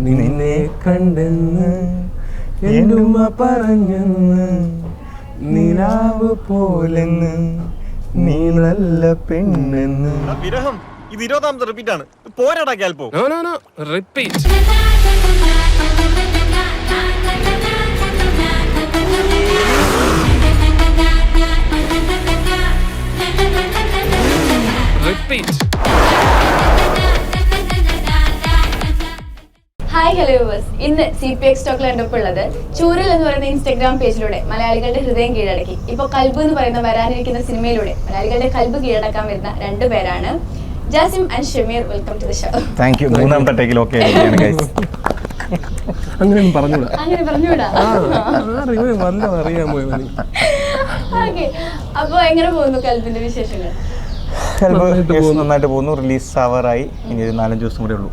നിന്നെ കണ്ടെന്ന് എന്നുമ്മ പറഞ്ഞെന്ന് നിലാവ് പോലെന്ന് നീ നല്ല പെണ്ണെന്ന്. വിരഹം ഇത് 20ാമത്തെ റിപ്പീറ്റ് ആണ്. പോരാടാ കാൽപോ. No no no repeat. Repeat. Hi hello viewers, ഇന്ന് CPX ടോക്കിൽ എൻ്റെ ഉള്ളത് ചൂരൽ എന്ന് പറയുന്ന ഇൻസ്റ്റാഗ്രാം പേജിലൂടെ മലയാളികളുടെ ഹൃദയം കീഴടക്കി ഇപ്പോൾ കൽബ് എന്ന് പറയുന്ന വരാനിരിക്കുന്ന സിനിമയിലൂടെ മലയാളികളുടെ കൽബ് കീഴടക്കാൻ വരുന്ന രണ്ടു പേരാണ് Jasim and Shameer. Welcome to the show. Thank you. മൂന്നാമത്തെ ടേക്കിൽ ഓക്കെ ആയിരിക്കുകയാണ് ഗൈസ്. അങ്ങനെ പറഞ്ഞൂടാ. അങ്ങനെ പറഞ്ഞൂടാ. അറിയാമോ? ഓക്കെ, അപ്പോൾ എങ്ങനെ പോകുന്നു കൽബിന്റെ വിശേഷങ്ങൾ? നന്നായിട്ട് പോകുന്നു. റിലീസ് ആവാറായി. ഇനി ഒരു 4-5 ദിവസം കൂടെ ഉള്ളൂ.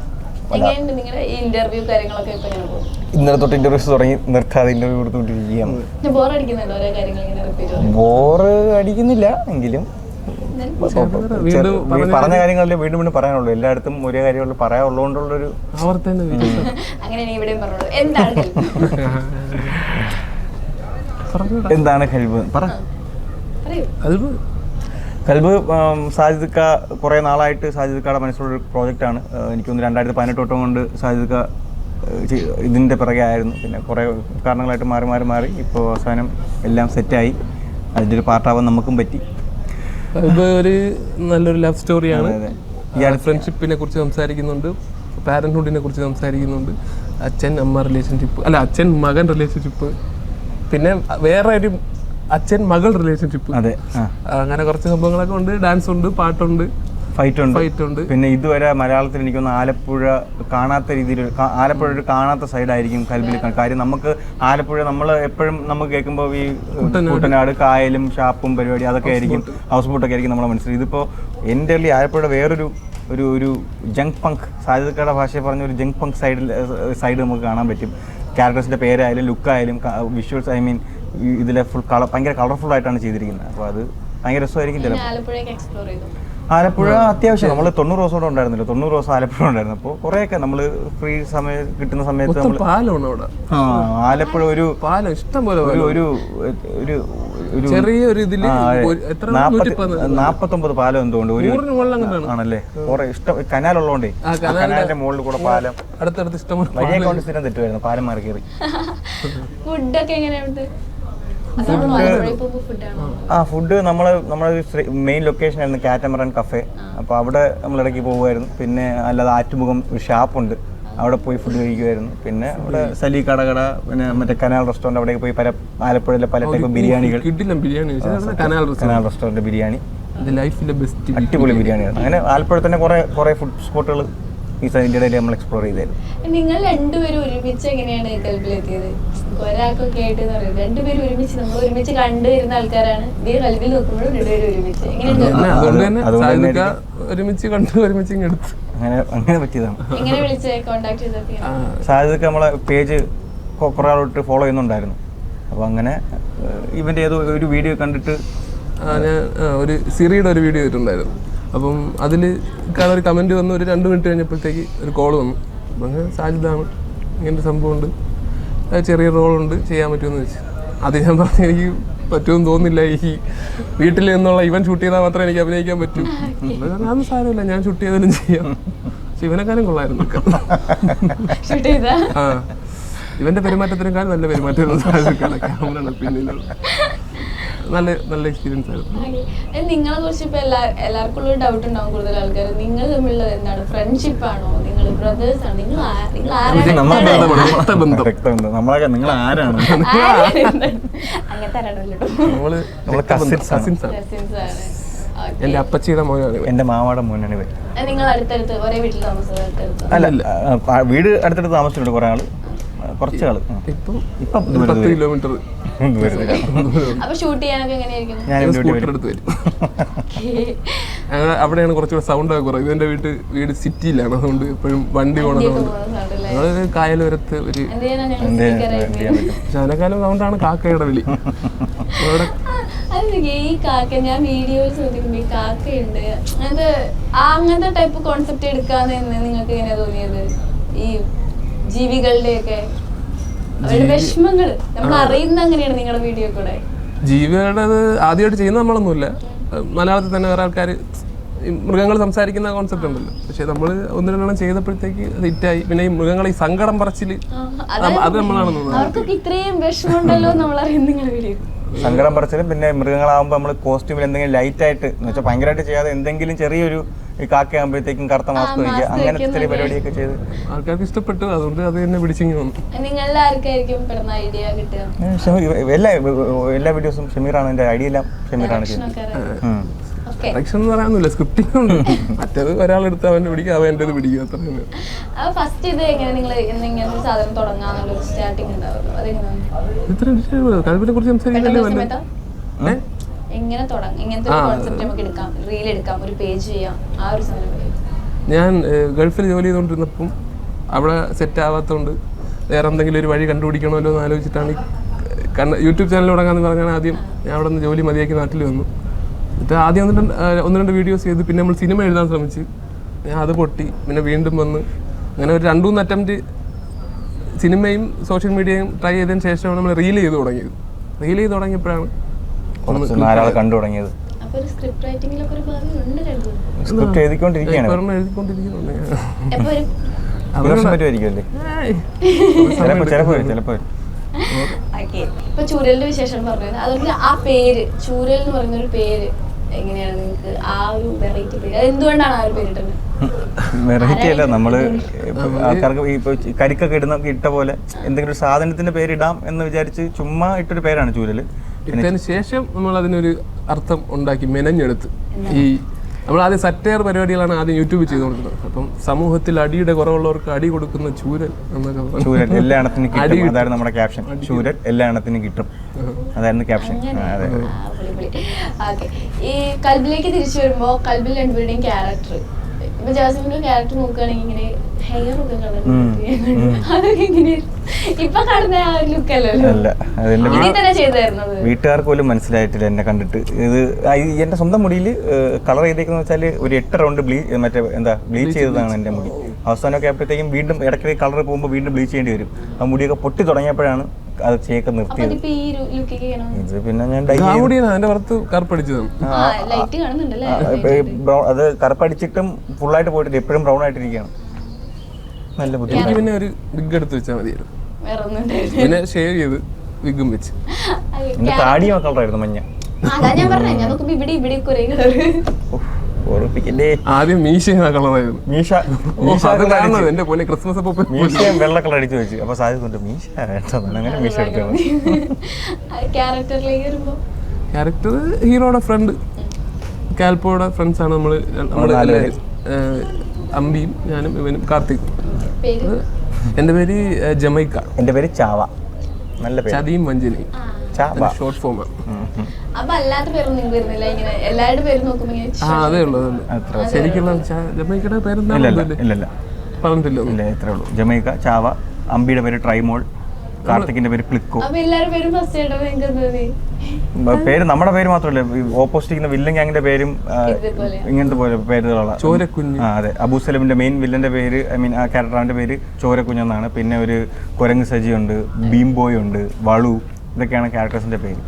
എങ്ങനെയുണ്ട് നിങ്ങളുടെ ഈ ഇന്റർവ്യൂ കാര്യങ്ങളൊക്കെ? ഇപ്പൊ എങ്ങനെ പോകും? ഇന്നലെ തൊട്ട് ഇന്റർവ്യൂസ് തുടങ്ങി, നിർത്താതെ ഇന്റർവ്യൂ കൊടുത്തുകൊണ്ടിരിക്കുകയാണ്. ബോർ അടിക്കുന്നുണ്ടോ ഓരോ കാര്യങ്ങൾ ഇങ്ങനെ റിപ്പീറ്റ്? ബോറ് അടിക്കുന്നില്ല എങ്കിലും പറഞ്ഞ കാര്യങ്ങളല്ലേ വീണ്ടും വീണ്ടും പറയാനുള്ളൂ. എല്ലായിടത്തും ഒരേ കാര്യങ്ങൾ പറയാനുള്ളതുകൊണ്ടുള്ളൊരു അങ്ങനെയാണ് ഇവിടെയും പറഞ്ഞോളൂ. എന്താണ് കൽബ്? പറ. കൽബ് സാജിദ്ക്ക കുറേ നാളായിട്ട് സാജിദ്ക്കയുടെ മനസ്സിലുള്ളൊരു പ്രോജക്റ്റാണ്. എനിക്കൊന്ന് 2018 തൊട്ട് കൊണ്ട് സാജിദ്ക്ക ഇതിൻ്റെ പിറകെ ആയിരുന്നു. പിന്നെ കുറേ കാരണങ്ങളായിട്ട് മാറി ഇപ്പോൾ അവസാനം എല്ലാം സെറ്റായി. അതിൻ്റെ ഒരു പാർട്ടാവാൻ നമുക്കും പറ്റി. ഒരു നല്ലൊരു ലവ് സ്റ്റോറിയാണ്. ഫ്രണ്ട്ഷിപ്പിനെ കുറിച്ച് സംസാരിക്കുന്നുണ്ട്, പാരന്റ്ഹുഡിനെ കുറിച്ച് സംസാരിക്കുന്നുണ്ട്, അച്ഛൻ അമ്മ റിലേഷൻഷിപ്പ്, അല്ല അച്ഛൻ മകൻ റിലേഷൻഷിപ്പ്, പിന്നെ വേറെ ഒരു അച്ഛൻ മകൾ റിലേഷൻഷിപ്പ്. അതെ, അങ്ങനെ കുറച്ച് സംഭവങ്ങളൊക്കെ ഉണ്ട്. ഡാൻസ് ഉണ്ട്, പാട്ടുണ്ട്, ഫൈറ്റ് ഉണ്ട്. പിന്നെ ഇതുവരെ മലയാളത്തിൽ എനിക്കൊന്ന് ആലപ്പുഴ കാണാത്ത രീതിയിൽ, ആലപ്പുഴ ഒരു കാണാത്ത സൈഡായിരിക്കും കൽബിൽ. കാര്യം നമുക്ക് ആലപ്പുഴ നമ്മൾ എപ്പോഴും നമുക്ക് കേൾക്കുമ്പോൾ ഈ കുട്ടനാട് കായലും ഷാപ്പും പരിപാടി അതൊക്കെ ആയിരിക്കും, ഹൗസ് ബോട്ടൊക്കെ ആയിരിക്കും നമ്മളെ മനസ്സിൽ. ഇതിപ്പോൾ എൻ്റെ ആലപ്പുഴ വേറൊരു ഒരു ജങ്ക് പങ്ക്, സാജിദ്ക്കയുടെ ഭാഷയിൽ പറഞ്ഞ ഒരു ജങ്ക് പങ്ക് സൈഡ് നമുക്ക് കാണാൻ പറ്റും. ക്യാരക്ടേഴ്സിൻ്റെ പേരായാലും ലുക്കായാലും വിഷ്വൽസ്, ഐ മീൻ ഇതിലെ ഫുൾ ഭയങ്കര കളർഫുൾ ആയിട്ടാണ് ചെയ്തിരിക്കുന്നത്. അപ്പോൾ അത് ഭയങ്കര രസമായിരിക്കും. ചിലപ്പോൾ ആലപ്പുഴ അത്യാവശ്യം നമ്മൾ 90 ദിവസം കൂടെ ഉണ്ടായിരുന്നല്ലോ, 90 ദിവസം ആലപ്പുഴ ഉണ്ടായിരുന്നു. അപ്പോൾ കുറേയൊക്കെ നമ്മൾ ഫ്രീ സമയം കിട്ടുന്ന സമയത്ത് നമ്മൾ ആലപ്പുഴ ഒരു ഇഷ്ടം പോലെ ഒരു ചെറിയൊരു ഇതിൽ 49 പാലം എന്തുകൊണ്ട് ഒരു ആണല്ലേ, കുറെ ഇഷ്ടം കനാലുള്ളതുകൊണ്ടേ കനാലിന്റെ മുകളിൽ കൂടെ പാലം അടുത്തടുത്ത് ഇഷ്ടം വഴിയെ കൊണ്ട് സ്ഥിരം തെറ്റുമായിരുന്നു, പാലം മാറി കയറി. ഫുഡൊക്കെ എങ്ങനെയുണ്ട്? ഫുഡ് നമ്മളെ മെയിൻ ലൊക്കേഷൻ ആയിരുന്നു കാറ്റമറൻ കഫേ. അപ്പോൾ അവിടെ നമ്മളിടയ്ക്ക് പോകുമായിരുന്നു. പിന്നെ അല്ലാതെ ആറ്റുമുഖം ഒരു ഷാപ്പുണ്ട്, അവിടെ പോയി ഫുഡ് കഴിക്കുമായിരുന്നു. പിന്നെ അവിടെ സലി കടകട, പിന്നെ മറ്റേ കനാൽ റെസ്റ്റോറൻറ്റ്, അവിടേക്ക് പോയി ആലപ്പുഴയിലെ പല ടൈപ്പ് ബിരിയാണികൾ, കനാൽ റെസ്റ്റോറൻറ്റ് ബിരിയാണി അടിപൊളി ബിരിയാണിയാണ്. അങ്ങനെ ആലപ്പുഴ തന്നെ കുറേ ഫുഡ് സ്പോട്ടുകൾ ഈ സൈഡിൻ്റെ ഇടയിൽ നമ്മൾ എക്സ്പ്ലോർ ചെയ്തായിരുന്നു. നിങ്ങൾ രണ്ടുപേരും ഒരുമിച്ച് എങ്ങനെയാണ് കൽബിലെത്തിയത്? ഒരാൾക്കൊക്കെ ആയിട്ട് രണ്ടുപേരും ഒരുമിച്ച്, നമ്മൾ ഒരുമിച്ച് കണ്ടുവരുന്ന ആൾക്കാരാണ്. ഇതേ കൽബിൽ നോക്കുമ്പോഴും രണ്ടുപേരും ഒരുമിച്ച് അങ്ങനെ പറ്റിയതാണ്. എങ്ങനെ വിളിച്ച് കോണ്ടാക്ട് ചെയ്തത്? സാജിദ്ക്ക നമ്മളെ പേജ് കുറേ ആളോട്ട് ഫോളോ ചെയ്യുന്നുണ്ടായിരുന്നു. അപ്പോൾ അങ്ങനെ ഇവൻ്റെ ഏതോ ഒരു വീഡിയോ കണ്ടിട്ട് ഞാൻ ഒരു സിറിയുടെ ഒരു വീഡിയോ ചെയ്തിട്ടുണ്ടായിരുന്നു. അപ്പം അതിൽ ഒരു കമൻറ്റ് വന്ന് ഒരു 2 മിനിറ്റ് കഴിഞ്ഞപ്പോഴത്തേക്ക് ഒരു കോൾ വന്നു. അപ്പം അങ്ങനെ സാജിദാണ്, ഇങ്ങനൊരു സംഭവമുണ്ട്, ചെറിയ റോളുണ്ട്, ചെയ്യാൻ പറ്റുമെന്ന് വെച്ച്. അത് ഞാൻ പറഞ്ഞു എനിക്ക് പറ്റുമെന്ന് തോന്നുന്നില്ല, ഈ വീട്ടിൽ നിന്നുള്ള ഇവൻ ഷൂട്ട് ചെയ്താൽ മാത്രമേ എനിക്ക് അഭിനയിക്കാൻ പറ്റൂ. അതൊന്നും സാരമില്ല, ഞാൻ ഷൂട്ട് ചെയ്താലും ചെയ്യാം. പക്ഷെ ഇവനെക്കാളും കൊള്ളായിരുന്നു. ഇവന്റെ പെരുമാറ്റത്തിനേക്കാളും നല്ല പെരുമാറ്റം സാജിദാണ് പിന്നിലുള്ള. നല്ല എക്സ്പീരിയൻസ് ആയിരുന്നു. നിങ്ങളെ കുറിച്ച് ഇപ്പൊ എല്ലാവർക്കും ഉള്ള ഡൗട്ട് ഉണ്ടാവും. കൂടുതൽ ആൾക്കാർ നിങ്ങൾ തമ്മിലുള്ള എന്താണ്, ഫ്രണ്ട്ഷിപ്പ് ആണോ, നിങ്ങൾ ബ്രദേഴ്സ് ആണോ, നിങ്ങൾ ആരാണ്? എന്റെ അപ്പച്ചിയുടെ മോനാണ്, എന്റെ മാമാടെ മോനാണ് ഇവൻ. നിങ്ങൾ അടുത്തടുത്ത് ഒരേ വീട്ടിൽ താമസം? അല്ല, വീട് അടുത്തടുത്ത് താമസിച്ചിട്ടുണ്ട് കുറേ ആള്, കുറച്ച് ആള്. ഇപ്പം 10 കിലോമീറ്റർ. അപ്പൊ ഷൂട്ട് ചെയ്യാനൊക്കെ എങ്ങനെയായിരിക്കും? ഞാൻ സ്കൂട്ടർ എടുത്ത് വരും. അവിടെയാണ് കുറച്ചുകൂടെ സൗണ്ട് ഒക്കെ കുറവ്. ഇവന്റെ വീട് സിറ്റിയിലാണ്, അതുകൊണ്ട് എപ്പോഴും വണ്ടി പോകണതുകൊണ്ട് ഞങ്ങള് കായലോരത്ത് ഒരു ശാനക്കാലം സൗണ്ടാണ് കാക്കയുടെ വിളി. ഈ കാക്ക ഞാൻ വീഡിയോയിൽ ശ്രദ്ധിക്കുമ്പോ ഈ കാക്കയുണ്ട്, അങ്ങനത്തെ ടൈപ്പ് കോൺസെപ്റ്റ് എടുക്കാന്ന് നിങ്ങൾക്ക് എങ്ങനെയാ തോന്നിയത്? ഈ ജീവികളുടെയൊക്കെ അവരുടെ വിഷമങ്ങൾ നമ്മൾ അറിയുന്ന അങ്ങനെയാണ് നിങ്ങളുടെ വീഡിയോ കൂടെ? ജീവികളുടെ ആദ്യമായിട്ട് ചെയ്യുന്ന നമ്മളൊന്നുമില്ല. മലയാളത്തിൽ തന്നെ വേറെ ആൾക്കാർ മൃഗങ്ങൾ സംസാരിക്കുന്ന കോൺസെപ്റ്റ് ഉണ്ടല്ലോ, പക്ഷെ നമ്മൾ ഒന്ന് രണ്ടെണ്ണം ചെയ്തപ്പോഴത്തേക്ക് അത് ഹിറ്റായി. പിന്നെ ഈ മൃഗങ്ങളെ ഈ സങ്കടം പറച്ചില് അത് നമ്മളാണ് അവർക്കൊക്കെ ഇത്രയും വിഷമമുണ്ടല്ലോ നമ്മളറിയുന്ന നിങ്ങളുടെ വീഡിയോ. സങ്കടം പറച്ചിലും പിന്നെ മൃഗങ്ങളാകുമ്പോൾ നമ്മൾ കോസ്റ്റ്യൂമിൽ എന്തെങ്കിലും ലൈറ്റ് ആയിട്ട് എന്ന് വെച്ചാൽ ഭയങ്കരമായിട്ട് ചെയ്യാതെ എന്തെങ്കിലും ചെറിയൊരു കാക്കയാകുമ്പോഴത്തേക്കും കറുത്ത മാസ്ക് വയ്ക്കുക, അങ്ങനത്തെ ചെറിയ പരിപാടിയൊക്കെ ചെയ്ത് ആൾക്കാർക്ക് ഇഷ്ടപ്പെട്ടു. അതുകൊണ്ട് അത് തന്നെ പിടിച്ചിങ്ങി വന്നു. നിങ്ങളുടെ ആർക്കായിരിക്കും പെടുന്ന ഐഡിയ കിട്ടുക? എല്ലാ വീഡിയോസും ഷമീറാണ്, എൻ്റെ ഐഡിയ എല്ലാം ഷമീറാണ് ചെയ്യുന്നത്. ഡയറക്ഷൻ എന്ന് പറയാനൊന്നുമില്ല, സ്ക്രിപ്റ്റിംഗ് ഉണ്ട്. മറ്റേത് ഒരാളെടുത്ത് അവൻ്റെ പിടിക്കുക, അവൻ എൻ്റെ പിടിക്കുക, അത്ര തന്നെ. ഫസ്റ്റ് ഇത് എങ്ങനെ നിങ്ങൾ ഇങ്ങനെ ഒരു സാധനം തുടങ്ങാന്നുള്ള സ്റ്റാർട്ടിങ് ഉണ്ടാവുമല്ലോ, അതെങ്ങനെ കൽബിനെ കുറിച്ച് സംസാരിക്കല്ലേ എങ്ങനെ തുടങ്ങും? ഇങ്ങനത്തെ ഒരു കോൺസെപ്റ്റ് നമുക്ക് എടുക്കാം, റീൽ എടുക്കാം, ഒരു പേജ് ചെയ്യാം, ആ ഒരു സാധനം. ഞാൻ ഗൾഫിൽ ജോലി ചെയ്തുകൊണ്ടിരുന്നപ്പം അവിടെ സെറ്റ് ആവാത്തതുകൊണ്ട് വേറെ എന്തെങ്കിലും ഒരു വഴി കണ്ടുപിടിക്കണമല്ലോ എന്ന് ആലോചിച്ചിട്ടാണ് യൂട്യൂബ് ചാനൽ തുടങ്ങാമെന്ന് പറഞ്ഞാൽ ആദ്യം ഞാൻ അവിടെ നിന്ന് ജോലി മതിയാക്കി നാട്ടിൽ വന്നു. എന്നിട്ട് ആദ്യം ഒന്ന് രണ്ട് വീഡിയോസ് ചെയ്ത് പിന്നെ നമ്മൾ സിനിമ എഴുതാൻ ശ്രമിച്ച് ഞാൻ അത് പൊട്ടി. പിന്നെ വീണ്ടും വന്ന് അങ്ങനെ ഒരു 2-3 അറ്റംപ്റ്റ് സിനിമയും സോഷ്യൽ മീഡിയയും ട്രൈ ചെയ്തതിന് ശേഷമാണ് നമ്മൾ റീൽ ചെയ്ത് തുടങ്ങിയത്. റീൽ ചെയ്ത് തുടങ്ങിയപ്പോഴാണ് കണ്ടു തുടങ്ങിയത്. സ്ക്രിപ്റ്റ് എഴുതിക്കൊണ്ടിരിക്കുകയാണ്. ഇപ്പൊ ചൂരലിന്റെ വിശേഷം പറഞ്ഞത്, അതുകൊണ്ട് ആ പേര് ചൂരൽ എന്ന് പറയുന്ന ഒരു പേര് എങ്ങനെയാണ് നിങ്ങൾക്ക് ആ ഒരു വെറൈറ്റി പേര്? എന്തുകൊണ്ടാണ് ആ ഒരു പേര് ഇട്ടത്? വെറൈറ്റി അല്ല, നമ്മള് ആൾക്കാർക്ക് ഇപ്പൊ കരിക്കൊക്കെ ഇട്ട പോലെ എന്തെങ്കിലും ഒരു സാധനത്തിന്റെ പേരിടാം എന്ന് വിചാരിച്ച് ചുമ്മാ ഇട്ടൊരു പേരാണ് ചൂരല്. ഇട്ടതിന് ശേഷം നമ്മൾ അതിനൊരു അർത്ഥം ഉണ്ടാക്കി മെനഞ്ഞെടുത്ത്. ഈ നമ്മൾ ആദ്യം സറ്റയർ പരിപാടികളാണ് ആദ്യം യൂട്യൂബിൽ ചെയ്തുകൊണ്ടിരുന്നത്. അപ്പം സമൂഹത്തിൽ അടിയുടെ കുറവുള്ളവർക്ക് അടി കൊടുക്കുന്ന ചൂരൽ എന്നൊക്കെ. ചൂരൽ എല്ലാ എണ്ണത്തിനും കിട്ടും, അതായിരുന്നു നമ്മുടെ ക്യാപ്ഷൻ. ചൂരൽ എല്ലാ എണ്ണത്തിനും കിട്ടും, അതായിരുന്നു ക്യാപ്ഷൻ. ഈ കൽബിലേക്ക് തിരിച്ചു വരുമ്പോ കൽബിൽ രണ്ടുപേരുടെയും ക്യാരക്ടർ, ഇപ്പൊ ജാസ്മിന്റെ ക്യാരക്ടർ നോക്കുകയാണെങ്കിൽ ഇങ്ങനെ ഹെയർ ഒക്കെ അതൊക്കെ ഇങ്ങനെ ഇപ്പൊ കാണുന്ന ആ ഒരു ലുക്ക് അല്ലല്ലോ, തന്നെ ചെയ്തായിരുന്നത്. വീട്ടുകാർക്ക് പോലും മനസ്സിലായിട്ടില്ല എന്നെ കണ്ടിട്ട്. ഇത് എന്റെ സ്വന്തം മുടിയിൽ കളർ ചെയ്തേക്കുന്ന വെച്ചാൽ ഒരു 8 റൗണ്ട് ബ്ലീച്ച് ചെയ്തതാണ് എന്റെ മുടി. അവസാനമൊക്കെ ആയപ്പോഴത്തേക്കും വീണ്ടും ഇടയ്ക്ക് കളർ പോകുമ്പോൾ വീണ്ടും ബ്ലീച്ച് ചെയ്യേണ്ടി വരും. ആ മുടിയൊക്കെ പൊട്ടി തുടങ്ങിയപ്പോഴാണ് അത് ചെയ്യൊക്കെ നിർത്തിയത്. ഇത് പിന്നെ ഞാൻ അത് കറുപ്പടിച്ചിട്ടും ഫുള്ളായിട്ട് പോയിട്ടില്ല, എപ്പോഴും ബ്രൗൺ ആയിട്ടിരിക്കുകയാണ്. നല്ല ബുദ്ധിമുട്ട്. പിന്നെ ഒരു വിഗ് എടുത്ത് വെച്ചാൽ മതിയായിരുന്നു, പിന്നെ ഷേവ് ചെയ്ത് വിഗും വെച്ച്. എന്റെ താടിയും കളറായിരുന്നു മഞ്ഞ. ആദ്യം മീശ കളറായിരുന്നു. എന്റെ പോലെ ക്രിസ്മസ് മീശയും വെള്ള കളർ അടിച്ചു വെച്ചു. അപ്പൊ സാധ്യത മീശ അങ്ങനെ മീശ എടുക്കണം. ക്യാരക്ടർ ഹീറോയുടെ ഫ്രണ്ട്, കാൽപ്പോയുടെ ഫ്രണ്ട്സ് ആണ് നമ്മള്. അമ്പിയും ഞാനും ഇവനും കാർത്തിക്. എന്റെ പേര് ജമൈക്ക. എന്റെ പേര് ചാവ. നല്ല പേര്. ചതിയും വഞ്ചനയും ഷോർട്ട് ഫോം. അതേ ഉള്ളൂ. ശരിക്കുള്ള ജമൈക്കയുടെ പേരെന്താ പറഞ്ഞിട്ടില്ല. ഇത്രേ ഉള്ളൂ. ജമൈക്ക, ചാവ, അമ്പിയുടെ പേര് ട്രൈമോൾ, കാർത്തിക്കിന്റെ പേര് ക്ലിക്കോ. പേര് നമ്മുടെ പേര് മാത്രമല്ല, ഓപ്പോസിറ്റ് വില്ലൻ ഗ്യാങ്ങിന്റെ പേരും ഇങ്ങനത്തെ പോലെ പേരുകളുള്ള ചോരക്കുഞ്ഞ്. അതെ, അബൂസലമിന്റെ മെയിൻ വില്ലന്റെ പേര്, ആ ക്യാരക്ടറിന്റെ പേര് ചോരക്കുഞ്ഞെന്നാണ്. പിന്നെ ഒരു കുരങ്ങ് സജി ഉണ്ട്, ബീംബോയ് ഉണ്ട്, വളു, ഇതൊക്കെയാണ് ക്യാരക്ടേഴ്സിന്റെ പേര്.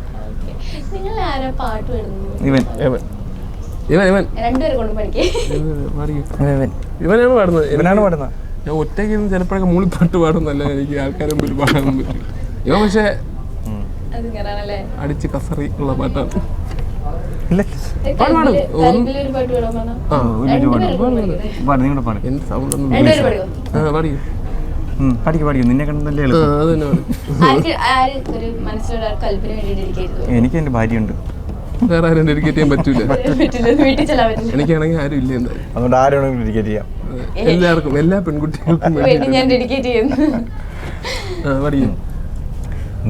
ഇവനാണ് പാടുന്നത്. ഞാൻ ഒറ്റയ്ക്ക് ചിലപ്പോഴൊക്കെ മൂളിപ്പാട്ട് പാടുന്നല്ല, എനിക്ക് ആൾക്കാരെ മുമ്പിൽ പാടാൻ പറ്റും. ഇവൻ പക്ഷേ അടിച്ച് കസറി ഉള്ള പാട്ടാണ്. നിന്നെ കണ്ടല്ലേ. എനിക്ക് എന്റെ ഭാര്യയുണ്ട്, വേറെ ആരും ഡെഡിക്കേറ്റ് ചെയ്യാൻ പറ്റൂല. എനിക്കാണെങ്കിൽ ആരും ഇല്ല, എന്തായാലും അതുകൊണ്ട് ആരും ഡെഡിക്കേറ്റ് ചെയ്യാം. എല്ലാവർക്കും, എല്ലാ പെൺകുട്ടികൾക്കും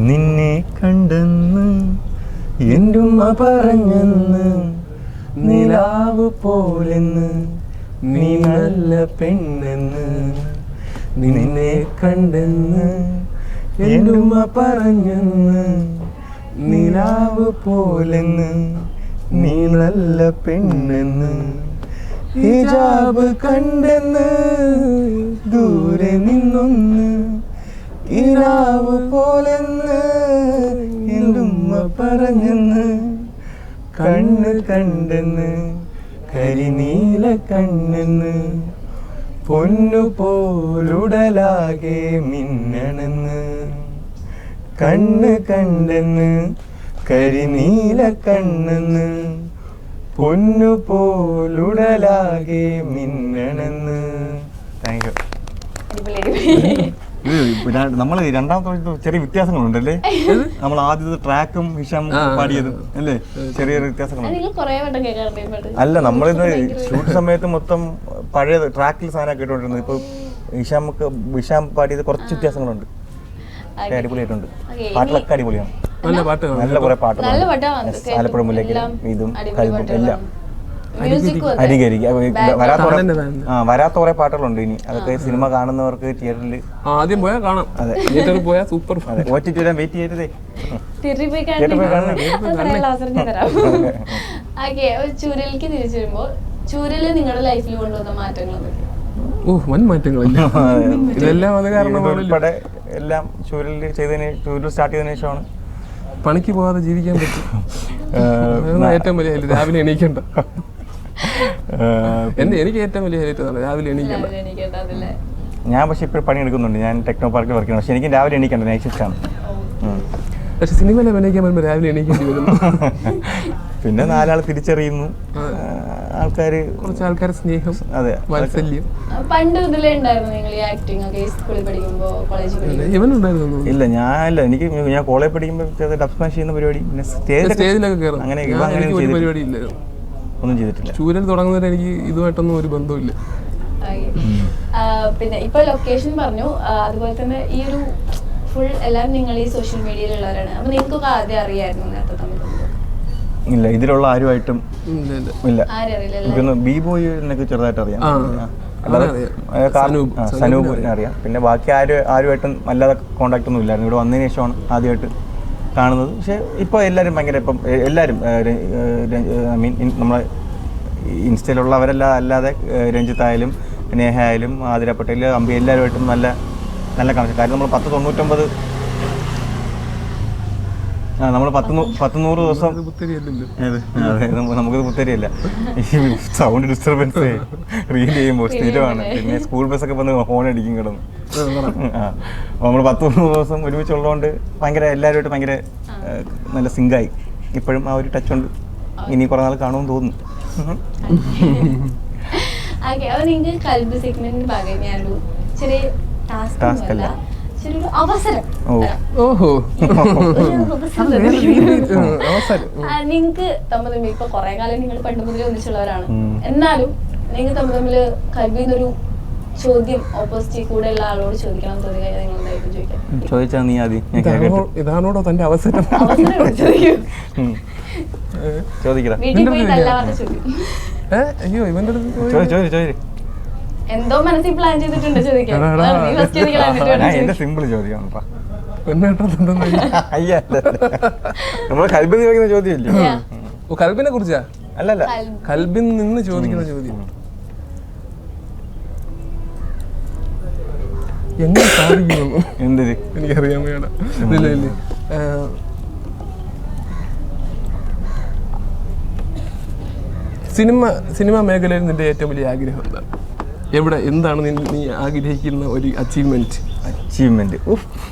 നിന്നെ കണ്ടെന്ന് എൻ്റെ ഉമ്മ പറഞ്ഞെന്ന്, നിലാവ് പോലെന്ന്, നീ നല്ല പെണ്ണെന്ന്. നിന്നെ കണ്ടെന്ന് എൻ്റെ ഉമ്മ പറഞ്ഞെന്ന്, നിലാവ് പോലെന്ന്, നീ നല്ല പെണ്ണെന്ന്. ഹിജാബ് കണ്ടെന്ന് ദൂരെ നിന്നൊന്ന് കിനാവ് പോലെന്ന് എന്തുമ്മ പറഞ്ഞെന്ന് കണ്ണ് കണ്ടെന്ന് കരിനീല കണ്ണെന്ന് പൊന്നു പോലുടലാകെ മിന്നണെന്ന് കണ്ണ് കണ്ടെന്ന് കരിനീല കണ്ണെന്ന് പൊന്നു പോലുടലാകെ മിന്നണെന്ന്. Thank you. നമ്മൾ രണ്ടാമത്തെ ചെറിയ വ്യത്യാസങ്ങളുണ്ടല്ലേ? നമ്മൾ ആദ്യത്തെ ട്രാക്കും ഹിഷാം പാടിയതും അല്ലേ, ചെറിയ വ്യത്യാസങ്ങളുണ്ട്. അല്ല, നമ്മളിത് ഷൂട്ട് സമയത്ത് മൊത്തം പഴയ ട്രാക്കിൽ സാധനം കേട്ടോണ്ടിരുന്നത്. ഇപ്പൊ ഹിഷാം പാടിയത് കുറച്ച് വ്യത്യാസങ്ങളുണ്ട്. അടിപൊളിയായിട്ടുണ്ട്. പാട്ടിലൊക്കെ അടിപൊളിയാണ്. നല്ല കുറെ പാട്ടുകൾ. ആലപ്പുഴ മുല്ലയ്ക്ക് ഇതും കൽബും എല്ലാം. വരാത്ത കുറെ പാട്ടുകളുണ്ട് ഇനി. അതൊക്കെ സിനിമ കാണുന്നവർക്ക് തിയേറ്ററിൽ ആദ്യം പോയാൽ കാണാം. അതെ, തിയേറ്ററിൽ പോയാൽ സൂപ്പർ. OTT വരാൻ വെയിറ്റ് ചെയ്തതേ. ചൂരലിലേക്ക് തിരിച്ചു വരുമ്പോൾ ചൂരല് നിങ്ങളുടെ ലൈഫിൽ കൊണ്ടുവന്ന മാറ്റങ്ങൾ വൻ മാറ്റങ്ങളില്ല. ഇതെല്ലാം അത് ഉൾപ്പെടെ എല്ലാം ചൂരൽ സ്റ്റാർട്ട് ചെയ്തതിനു ശേഷമാണ്. പണിക്ക് പോകാതെ ജീവിക്കാൻ പറ്റും. ഏറ്റവും വലിയ രാവിലെ എണീക്കണ്ട. എനിക്ക് ഏറ്റവും വലിയ ഹൈലൈറ്റ് രാവിലെ എണീക്കണ്ട. ഞാൻ പക്ഷെ ഇപ്പോഴും പണി എടുക്കുന്നുണ്ട്. ഞാൻ ടെക്നോ പാർക്കിൽ വർക്ക് ചെയ്യണം. പക്ഷെ എനിക്ക് രാവിലെ എണീക്കണ്ട, നൈറ്റ് ഷിഫ്റ്റ് ആണ്. പക്ഷെ സിനിമയിൽ അഭിനയിക്കാൻ വരുമ്പോൾ രാവിലെ എണീക്കേണ്ടി വരുന്നു. പിന്നെ നാലാൾ തിരിച്ചറിയുന്നു. ആൾക്കാര്, കുറച്ച് ആൾക്കാരെ സ്നേഹം, അതെ, വാത്സല്യം. പണ്ട് മുതലേ ഉണ്ടായിരുന്നു നിങ്ങൾ ഈ ആക്ടിംഗ് ഒക്കെ സ്കൂളിൽ പഠിക്കുമ്പോ, കോളേജിൽ പഠിക്കുമ്പോ? ഇവനുണ്ടായിരുന്നു? ഇല്ല, ഞാൻ കോളേജ് പഠിക്കുമ്പോൾ ഡബ് സ്മാഷ് ചെയ്യുന്ന പരിപാടി, പിന്നെ സ്റ്റേജിലൊക്കെ കയറും. അങ്ങനെ പരിപാടി ഇല്ല, ഒന്നും ചെയ്തിട്ടില്ല. ചൂരൽ തുടങ്ങുന്നതിന് എനിക്ക് ഇതുമായിട്ടൊന്നും ഒരു ബന്ധമില്ല. പിന്നെ ഇപ്പൊ ലൊക്കേഷൻ പറഞ്ഞു, അതുപോലെ തന്നെ ഈ ഒരു ഫുൾ എല്ലാം നിങ്ങൾ ഈ സോഷ്യൽ മീഡിയയിലുള്ളവരാണ്. അപ്പൊ നിങ്ങൾക്കൊക്കെ ആദ്യം അറിയായിരുന്നു നേരത്തെ തമ്മിൽ? ഇല്ല, ഇതിലുള്ള ആരുമായിട്ടും ഇല്ല. എനിക്കൊന്ന് ബി ബോയ് എന്നൊക്കെ ചെറുതായിട്ട് അറിയാം. സനൂപിനെ അറിയാം. പിന്നെ ബാക്കി ആരുമായിട്ടും അല്ലാതെ കോണ്ടാക്ട് ഒന്നും ഇല്ലായിരുന്നു. ഇവിടെ വന്നതിന് ശേഷമാണ് ആദ്യമായിട്ട് കാണുന്നത്. പക്ഷെ ഇപ്പോൾ എല്ലാവരും ഭയങ്കര, ഇപ്പം എല്ലാവരും ഐ മീൻ നമ്മളെ ഇൻസ്റ്റയിലുള്ളവരെല്ലാം അല്ലാതെ രഞ്ജിത്തായാലും നേഹ ആയാലും ആതിര പട്ടേൽ, അമ്പി, എല്ലാവരുമായിട്ടും നല്ല നല്ല കണക്ഷൻ. കാര്യം നമ്മൾ 10-99 നമ്മൾ 100 ദിവസം. അതെ, നമുക്കത് പുത്തരിയല്ല. ഈ സൗണ്ട് ഡിസ്റ്റർബൻസ് റീൽ ചെയ്യുമ്പോൾ സ്ഥിരമാണ്. പിന്നെ സ്കൂൾ ബസ്സൊക്കെ വന്ന് ഹോൺ അടിക്കും കിടന്നു. നമ്മൾ 10-100 ദിവസം ഒരുമിച്ചുള്ളതുകൊണ്ട് ഭയങ്കര എല്ലാവരുമായിട്ട് ഭയങ്കര നല്ല സിങ്കായി. ഇപ്പോഴും ആ ഒരു ടച്ച് ഉണ്ട്. ഇനി കുറെ നാൾ കാണുമെന്ന് തോന്നുന്നു. നിങ്ങൾക്ക് കൽബ് സെഗ്മെന്റിന് പകരം ഞാനൊരു ചെറിയ ടാസ്ക് അല്ല, ചെറിയൊരു അവസരം. നിങ്ങൾക്ക് തമ്മിൽ ഇപ്പൊ കുറെ കാലം നിങ്ങൾ പണ്ട് മുതലേ ഒന്നിച്ചുള്ളവരാണ്. എന്നാലും നിങ്ങൾ തമ്മിൽ കൽബിന്നൊരു ചോദ്യം ഓപ്പോസിറ്റ് കൂടെ ഉള്ള ആളോട് ചോദിക്കണം തോന്നിയ നിങ്ങൾ എന്തായിരിക്കും ചോദിക്കാം? ചോദിച്ചാ നീ ആദ്യം. ഇതാണോടോ തന്റെ അവസരം? ചോദിക്കണം. വീട്ടിൽ പോയി തല്ലാത്ത ചോദ്യം. അയ്യോ, ഇവന്റെ അടുത്ത് എന്തോ മനസ്സിൽ പ്ലാൻ ചെയ്തിട്ടുണ്ട് ചോദിക്കാൻ. എന്റെ സിമ്പിൾ ചോദ്യം. നമ്മള് കൽബിൽ ചോദിക്കുന്ന ചോദ്യമില്ലേ? കൽബിനെ കുറിച്ചാ? അല്ലല്ല, കൽബിൽ നിന്ന് ചോദിക്കുന്ന ചോദ്യം. എങ്ങനെ സാധിക്കുന്നു? എന്തിന്? എനിക്കറിയാൻ വേണ്ട. ഇല്ല, സിനിമ മേഖലയിൽ നിന്റെ ഏറ്റവും വലിയ ആഗ്രഹം എന്താണ്? എന്താണ് നീ ആഗ്രഹിക്കുന്ന ഒരു അച്ചീവ്മെന്റ്?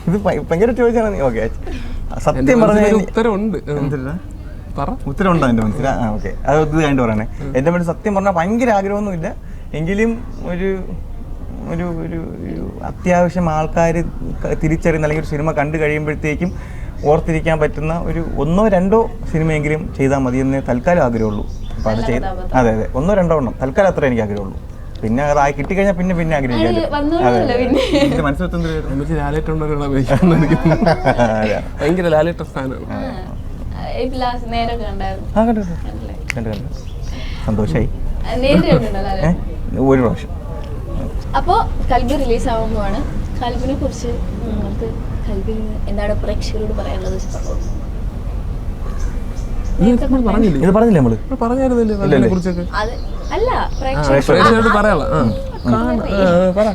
ഇത് ഭയങ്കര ചോദിച്ചാണ്. ഓക്കെ, സത്യം പറഞ്ഞ ഉത്തരവുണ്ട്. ഉത്തരവുണ്ടോ എന്റെ മനസ്സിൽ? ഓക്കെ, അത് ഇത് കഴിഞ്ഞിട്ട് പറയണേ. എന്റെ മനസ്സിൽ സത്യം പറഞ്ഞാൽ ഭയങ്കര ആഗ്രഹമൊന്നുമില്ല. എങ്കിലും ഒരു ഒരു ഒരു അത്യാവശ്യം ആൾക്കാർ തിരിച്ചറിയുന്ന അല്ലെങ്കിൽ ഒരു സിനിമ കണ്ടു കഴിയുമ്പോഴത്തേക്കും ഓർത്തിരിക്കാൻ പറ്റുന്ന ഒരു 1-2 സിനിമയെങ്കിലും ചെയ്താൽ മതിയെന്നേ തൽക്കാലം ആഗ്രഹമുള്ളൂ. അപ്പോൾ അത് ചെയ്ത്, അതെ 1-2 എണ്ണം തൽക്കാലം അത്ര എനിക്ക് ആഗ്രഹമുള്ളൂ. പിന്നെ അത് കിട്ടിക്കഴിഞ്ഞാൽ പിന്നെ ആഗ്രഹിക്കാം. ഭയങ്കര ലാലേട്ട സ്ഥാനമാണ്. സന്തോഷായി. ഒരു പ്രാവശ്യം. അപ്പോൾ കൽബി റിലീസ് ആവുമ്പോഴാണ്. കൽബിനെ കുറിച്ച് നിങ്ങൾക്ക് കൽബിൽ എന്താണ് പ്രേക്ഷകരോട് പറയാനുള്ളത്? ഇത് പറഞ്ഞില്ലേ? നമ്മള് അത് അല്ല പ്രേക്ഷകരോട് പറയാനുള്ള പറ.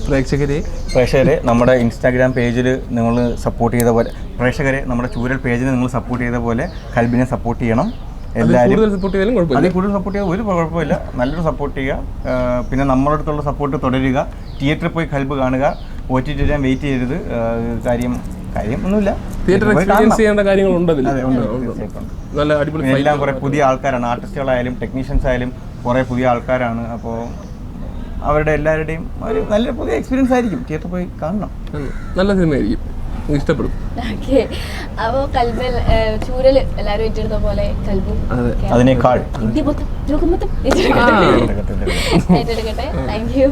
പ്രേക്ഷകരെ നമ്മുടെ ഇൻസ്റ്റാഗ്രാം പേജിൽ നിങ്ങൾ സപ്പോർട്ട് ചെയ്ത പോലെ, പ്രേക്ഷകരെ നമ്മുടെ ചൂരൽ പേജിൽ നിങ്ങൾ സപ്പോർട്ട് ചെയ്ത പോലെ കൽബിനെ സപ്പോർട്ട് ചെയ്യണം. എല്ലാവരും കൂടുതൽ സപ്പോർട്ട് ചെയ്യാനും അതിൽ കൂടുതൽ സപ്പോർട്ട് ചെയ്യുക ഒരു കുഴപ്പമില്ല, നല്ലൊരു സപ്പോർട്ട് ചെയ്യുക. പിന്നെ നമ്മുടെ അടുത്തുള്ള സപ്പോർട്ട് തുടരുക. തിയേറ്ററിൽ പോയി കൽബ് കാണുക. OTT വരാൻ വെയിറ്റ് ചെയ്യരുത്. കാര്യം ഒന്നുമില്ല, തിയേറ്റർ എക്സ്പീരിയൻസ് ചെയ്യേണ്ട കാര്യങ്ങളുണ്ട് അതിൽ. നല്ല അടിപൊളി എല്ലാം കുറേ പുതിയ ആൾക്കാരാണ്, ആർട്ടിസ്റ്റുകളായാലും ടെക്നീഷ്യൻസ് ആയാലും കുറേ പുതിയ ആൾക്കാരാണ്. അപ്പോൾ അവരുടെ എല്ലാവരുടെയും ഒരു നല്ല പുതിയ എക്സ്പീരിയൻസ് ആയിരിക്കും. തിയേറ്ററിൽ പോയി കാണണം, നല്ല സിനിമയായിരിക്കും, ഇഷ്ടപ്പെടും. ഓക്കെ, അപ്പോൾ കൽബിൽ ചൂരൽ എല്ലാവരും ഏറ്റെടുത്ത പോലെ കൽബും അതിനേക്കാൾ ഏറ്റെടുക്കട്ടെ. Thank you.